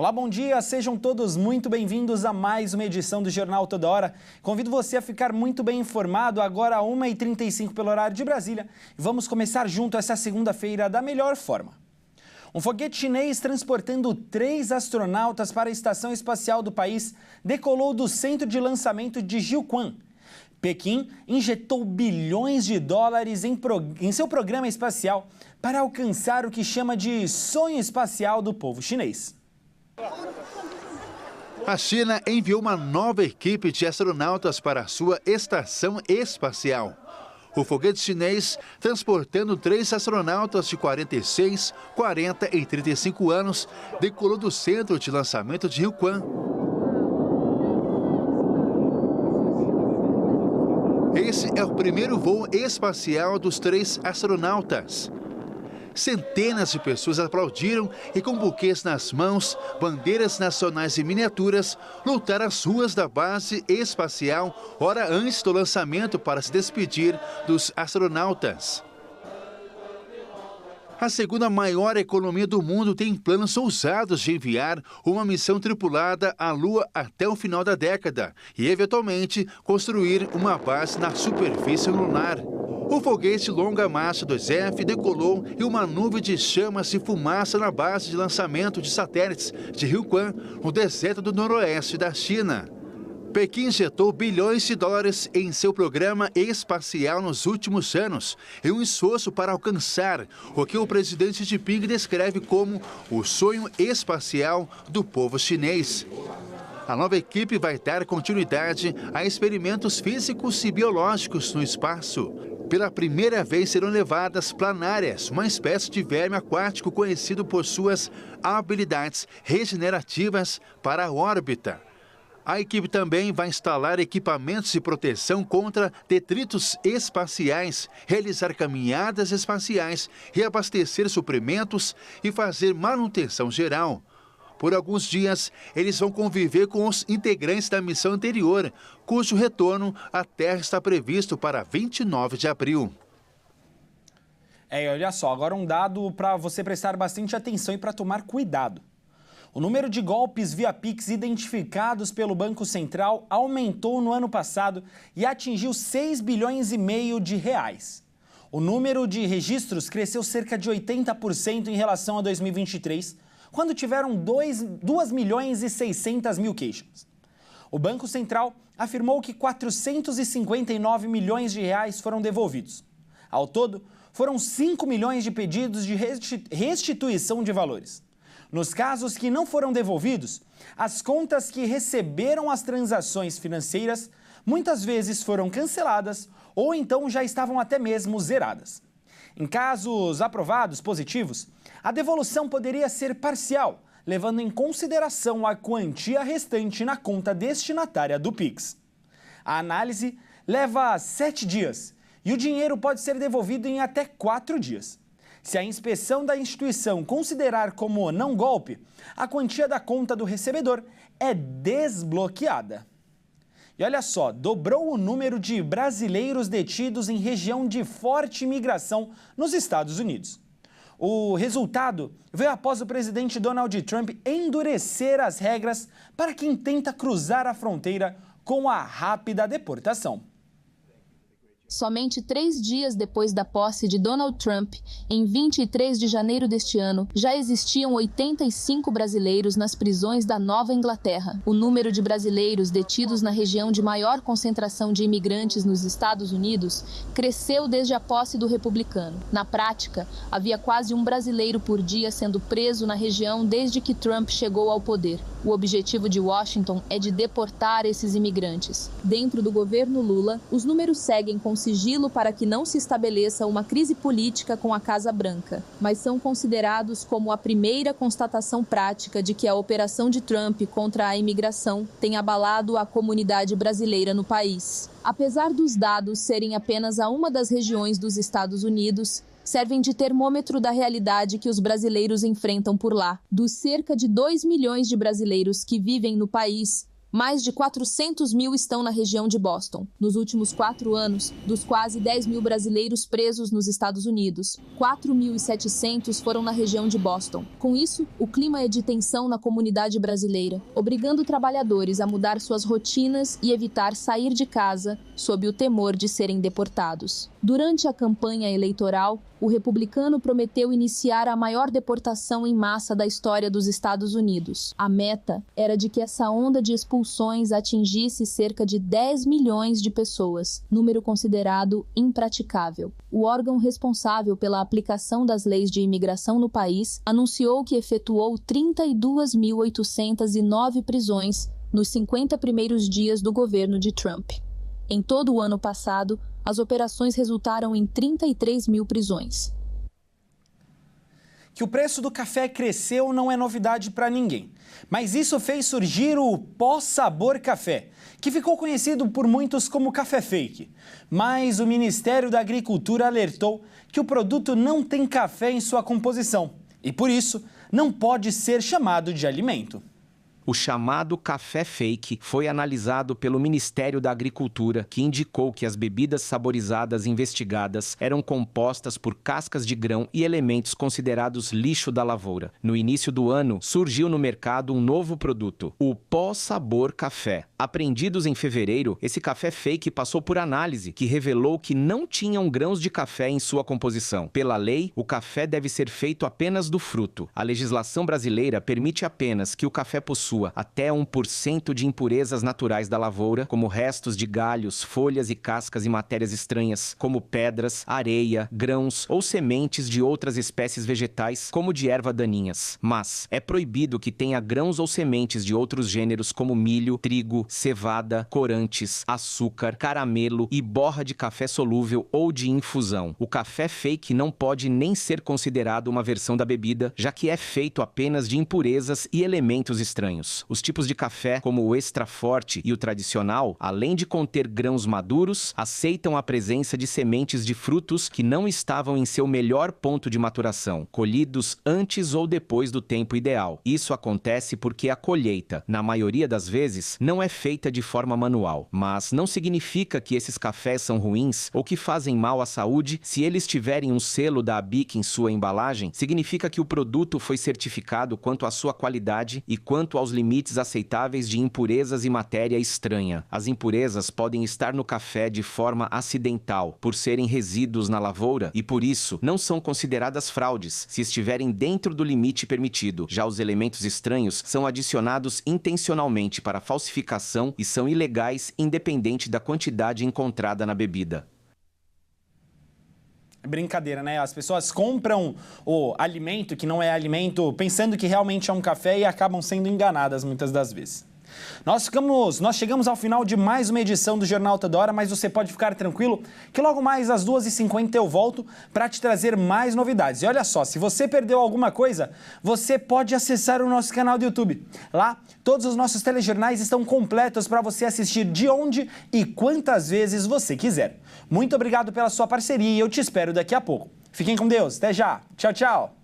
Olá, bom dia, sejam todos muito bem-vindos a mais uma edição do Jornal Toda Hora. Convido você a ficar muito bem informado agora às 1h35 pelo horário de Brasília. E vamos começar junto essa segunda-feira da melhor forma. Um foguete chinês transportando 3 astronautas para a estação espacial do país decolou do centro de lançamento de Jiuquan. Pequim injetou bilhões de dólares em seu programa espacial para alcançar o que chama de sonho espacial do povo chinês. A China enviou uma nova equipe de astronautas para a sua estação espacial. O foguete chinês, transportando 3 astronautas de 46, 40 e 35 anos, decolou do centro de lançamento de Jiuquan. Esse é o primeiro voo espacial dos 3 astronautas. Centenas de pessoas aplaudiram e, com buquês nas mãos, bandeiras nacionais e miniaturas, lutaram as ruas da base espacial hora antes do lançamento para se despedir dos astronautas. A segunda maior economia do mundo tem planos ousados de enviar uma missão tripulada à Lua até o final da década e, eventualmente, construir uma base na superfície lunar. O foguete Longa Marcha 2F decolou em uma nuvem de chamas e fumaça na base de lançamento de satélites de Jiuquan, no deserto do noroeste da China. Pequim injetou bilhões de dólares em seu programa espacial nos últimos anos, em um esforço para alcançar o que o presidente Xi Jinping descreve como o sonho espacial do povo chinês. A nova equipe vai dar continuidade a experimentos físicos e biológicos no espaço. Pela primeira vez serão levadas planárias, uma espécie de verme aquático conhecido por suas habilidades regenerativas para a órbita. A equipe também vai instalar equipamentos de proteção contra detritos espaciais, realizar caminhadas espaciais, reabastecer suprimentos e fazer manutenção geral. Por alguns dias, eles vão conviver com os integrantes da missão anterior, cujo retorno à Terra está previsto para 29 de abril. Olha só, agora um dado para você prestar bastante atenção e para tomar cuidado. O número de golpes via Pix identificados pelo Banco Central aumentou no ano passado e atingiu 6 bilhões e meio de reais. O número de registros cresceu cerca de 80% em relação a 2023, quando tiveram 2 milhões e 600 mil queixas. O Banco Central afirmou que 459 milhões de reais foram devolvidos. Ao todo, foram 5 milhões de pedidos de restituição de valores. Nos casos que não foram devolvidos, as contas que receberam as transações financeiras muitas vezes foram canceladas ou então já estavam até mesmo zeradas. Em casos aprovados positivos, a devolução poderia ser parcial, levando em consideração a quantia restante na conta destinatária do Pix. A análise leva 7 dias e o dinheiro pode ser devolvido em até 4 dias. Se a inspeção da instituição considerar como não golpe, a quantia da conta do recebedor é desbloqueada. E olha só, dobrou o número de brasileiros detidos em região de forte imigração nos Estados Unidos. O resultado veio após o presidente Donald Trump endurecer as regras para quem tenta cruzar a fronteira com a rápida deportação. Somente 3 dias depois da posse de Donald Trump, em 23 de janeiro deste ano, já existiam 85 brasileiros nas prisões da Nova Inglaterra. O número de brasileiros detidos na região de maior concentração de imigrantes nos Estados Unidos cresceu desde a posse do republicano. Na prática, havia quase um brasileiro por dia sendo preso na região desde que Trump chegou ao poder. O objetivo de Washington é de deportar esses imigrantes. Dentro do governo Lula, os números seguem com sigilo para que não se estabeleça uma crise política com a Casa Branca, mas são considerados como a primeira constatação prática de que a operação de Trump contra a imigração tem abalado a comunidade brasileira no país. Apesar dos dados serem apenas a uma das regiões dos Estados Unidos, servem de termômetro da realidade que os brasileiros enfrentam por lá. Dos cerca de 2 milhões de brasileiros que vivem no país, Mais de 400 mil estão na região de Boston. Nos últimos 4 anos, dos quase 10 mil brasileiros presos nos Estados Unidos, 4.700 foram na região de Boston. Com isso, o clima é de tensão na comunidade brasileira, obrigando trabalhadores a mudar suas rotinas e evitar sair de casa sob o temor de serem deportados. Durante a campanha eleitoral, o republicano prometeu iniciar a maior deportação em massa da história dos Estados Unidos. A meta era de que essa onda de expulsões atingisse cerca de 10 milhões de pessoas, número considerado impraticável. O órgão responsável pela aplicação das leis de imigração no país anunciou que efetuou 32.809 prisões nos 50 primeiros dias do governo de Trump. Em todo o ano passado, as operações resultaram em 33 mil prisões. Que o preço do café cresceu não é novidade para ninguém. Mas isso fez surgir o pó-sabor café, que ficou conhecido por muitos como café fake. Mas o Ministério da Agricultura alertou que o produto não tem café em sua composição e, por isso, não pode ser chamado de alimento. O chamado café fake foi analisado pelo Ministério da Agricultura, que indicou que as bebidas saborizadas investigadas eram compostas por cascas de grão e elementos considerados lixo da lavoura. No início do ano, surgiu no mercado um novo produto, o pó-sabor café. Apreendidos em fevereiro, esse café fake passou por análise, que revelou que não tinham grãos de café em sua composição. Pela lei, o café deve ser feito apenas do fruto. A legislação brasileira permite apenas que o café possua até 1% de impurezas naturais da lavoura, como restos de galhos, folhas e cascas e matérias estranhas, como pedras, areia, grãos ou sementes de outras espécies vegetais, como de erva daninhas. Mas é proibido que tenha grãos ou sementes de outros gêneros, como milho, trigo, cevada, corantes, açúcar, caramelo e borra de café solúvel ou de infusão. O café fake não pode nem ser considerado uma versão da bebida, já que é feito apenas de impurezas e elementos estranhos. Os tipos de café, como o extra forte e o tradicional, além de conter grãos maduros, aceitam a presença de sementes de frutos que não estavam em seu melhor ponto de maturação, colhidos antes ou depois do tempo ideal. Isso acontece porque a colheita, na maioria das vezes, não é feita de forma manual. Mas não significa que esses cafés são ruins ou que fazem mal à saúde. Se eles tiverem um selo da ABIC em sua embalagem, significa que o produto foi certificado quanto à sua qualidade e quanto aos limites aceitáveis de impurezas e matéria estranha. As impurezas podem estar no café de forma acidental, por serem resíduos na lavoura, e por isso não são consideradas fraudes se estiverem dentro do limite permitido. Já os elementos estranhos são adicionados intencionalmente para falsificação e são ilegais independente da quantidade encontrada na bebida. Brincadeira, né? As pessoas compram o alimento, que não é alimento, pensando que realmente é um café e acabam sendo enganadas muitas das vezes. Nós chegamos ao final de mais uma edição do Jornal Toda Hora, mas você pode ficar tranquilo que logo mais às 2h50 eu volto para te trazer mais novidades. E olha só, se você perdeu alguma coisa, você pode acessar o nosso canal do YouTube. Lá, todos os nossos telejornais estão completos para você assistir de onde e quantas vezes você quiser. Muito obrigado pela sua parceria e eu te espero daqui a pouco. Fiquem com Deus. Até já. Tchau, tchau.